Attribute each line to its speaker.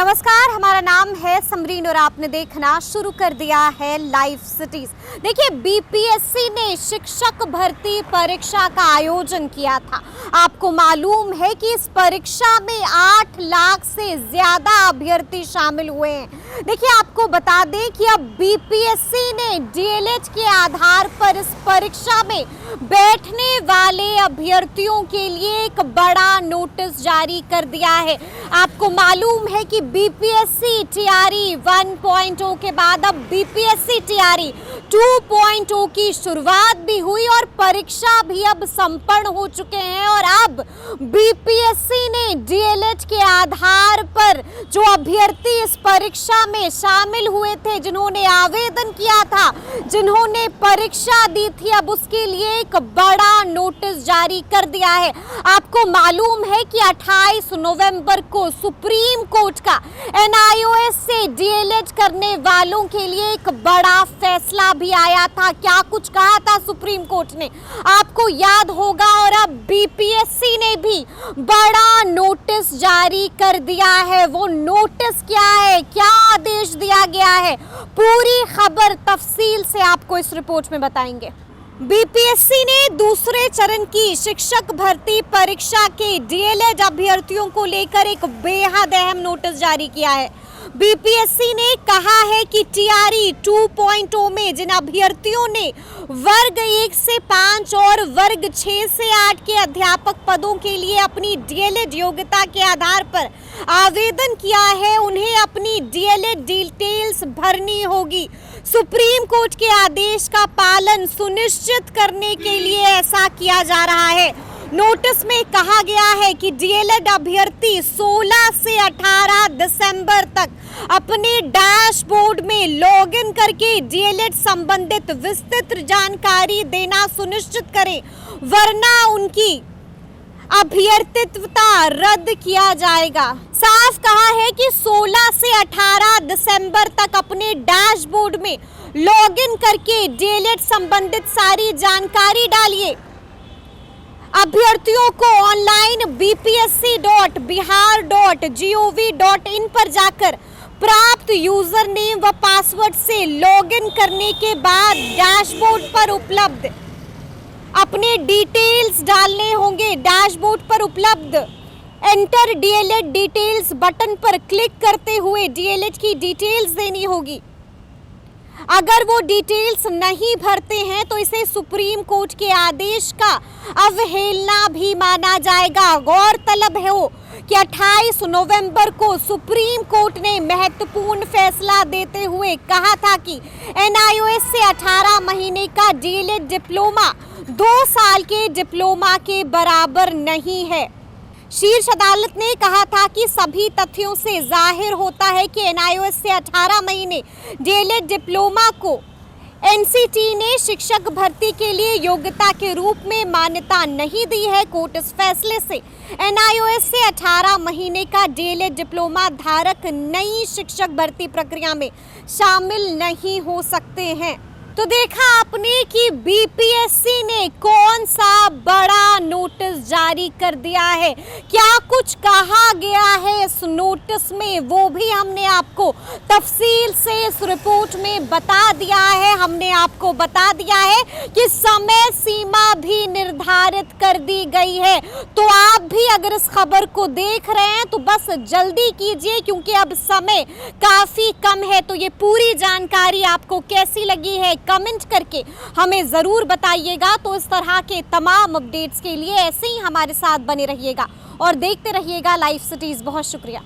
Speaker 1: नमस्कार, हमारा नाम है समरीन और आपने देखना शुरू कर दिया है लाइव सिटीज। देखिए, बीपीएससी ने शिक्षक भर्ती परीक्षा का आयोजन किया था। आपको मालूम है कि इस परीक्षा में 8 लाख से ज्यादा अभ्यर्थी शामिल हुए हैं। देखिए, आपको बता दें कि अब बीपीएससी ने डीएलएड के आधार पर इस परीक्षा में बैठने वाले अभ्यर्थियों के लिए एक बड़ा नोटिस जारी कर दिया है। आपको मालूम है कि बीपीएससी टीआरई 1.0 के बाद अब बीपीएससी टीआरई 2.0 की शुरुआत भी हुई और परीक्षा भी अब संपन्न हो चुके हैं। और अब बीपीएससी ने डीएलएड के आधार पर जो अभ्यर्थी इस परीक्षा में शामिल हुए थे, जिन्होंने आवेदन किया था, जिन्होंने परीक्षा दी थी, अब उसके लिए एक बड़ा नोटिस जारी कर दिया है। आपको मालूम है कि 28 नवंबर को सुप्रीम कोर्ट का एनआईओएस से डीएलएड करने वालों के लिए एक बड़ा फैसला भी आया था। क्या कुछ कहा था सुप्रीम कोर्ट ने, आपको याद होगा। और अब बीपीएससी ने भी बड़ा नोटिस जारी कर दिया है। वो नोटिस क्या है, क्या आदेश दिया गया है, पूरी खबर तफसील से आपको इस रिपोर्ट में बताएंगे। बीपीएससी ने दूसरे चरण की शिक्षक भर्ती परीक्षा के डीएलएड अभ्यर्थियों को लेकर एक बेहद अहम नोटिस जारी किया है। बीपीएससी ने कहा है कि टीआरई 2.0 में जिन अभ्यर्थियों ने वर्ग 1 से 5 और वर्ग 6 से 8 के अध्यापक पदों के लिए अपनी डीएलएड योग्यता के आधार पर आवेदन किया है, उन्हें अपनी डीएलएड डिटेल्स भरनी होगी। सुप्रीम कोर्ट के आदेश का पालन सुनिश्चित करने के लिए ऐसा किया जा रहा है। नोटिस में कहा गया है कि डीएलएड अभ्यर्थी 16 से 18 दिसंबर तक अपने डैशबोर्ड में लॉगिन करके डीएलएड संबंधित विस्तृत जानकारी देना सुनिश्चित करें, वरना उनकी अभ्यर्थित्वता रद्द किया जाएगा। साफ कहा है कि 16 से 18 दिसंबर तक अपने डैशबोर्ड में लॉगिन करके डीएलएड संबंधित सारी जानकारी डालिए। अभ्यर्थियों को ऑनलाइन bpsc.bihar.gov.in पर जाकर प्राप्त यूजर नेम व पासवर्ड से लॉगिन करने के बाद डैशबोर्ड पर उपलब्ध अपने डिटेल्स डालने होंगे। डैशबोर्ड पर उपलब्ध एंटर डीएलएड डिटेल्स बटन पर क्लिक करते हुए डीएलएड की डिटेल्स देनी होगी। अगर वो डिटेल्स नहीं भरते हैं तो इसे सुप्रीम कोर्ट के आदेश का अवहेलना भी माना जाएगा। गौरतलब है कि 28 नवंबर को सुप्रीम कोर्ट ने महत्वपूर्ण फैसला देते हुए कहा था कि एनआईओएस से 18 महीने का डीएलएड डिप्लोमा 2 साल के डिप्लोमा के बराबर नहीं है। शीर्ष अदालत ने कहा था कि सभी तथ्यों से जाहिर होता है कि एनआईओएस से 18 महीने डीएलएड डिप्लोमा को एनसीटी ने शिक्षक भर्ती के लिए योग्यता के रूप में मान्यता नहीं दी है। कोर्ट इस फैसले से एनआईओएस से 18 महीने का डीएलएड डिप्लोमा धारक नई शिक्षक भर्ती प्रक्रिया में शामिल नहीं हो सकते हैं। तो देखा आपने कि बीपीएससी ने कौन सा बड़ा नोटिस जारी कर दिया है, क्या कुछ कहा गया है इस नोटिस में, वो भी हमने आपको तफसील से इस रिपोर्ट में बता दिया है। हमने आपको बता दिया है कि समय सीमा भी निर्धारित कर दी गई है। तो आप भी अगर इस खबर को देख रहे हैं तो बस जल्दी कीजिए, क्योंकि अब समय काफी कम है। तो ये पूरी जानकारी आपको कैसी लगी है कमेंट करके हमें जरूर बताइएगा। तो इस तरह के तमाम अपडेट्स के लिए ऐसे ही हमारे साथ बने रहिएगा और देखते रहिएगा लाइव सिटीज। बहुत शुक्रिया।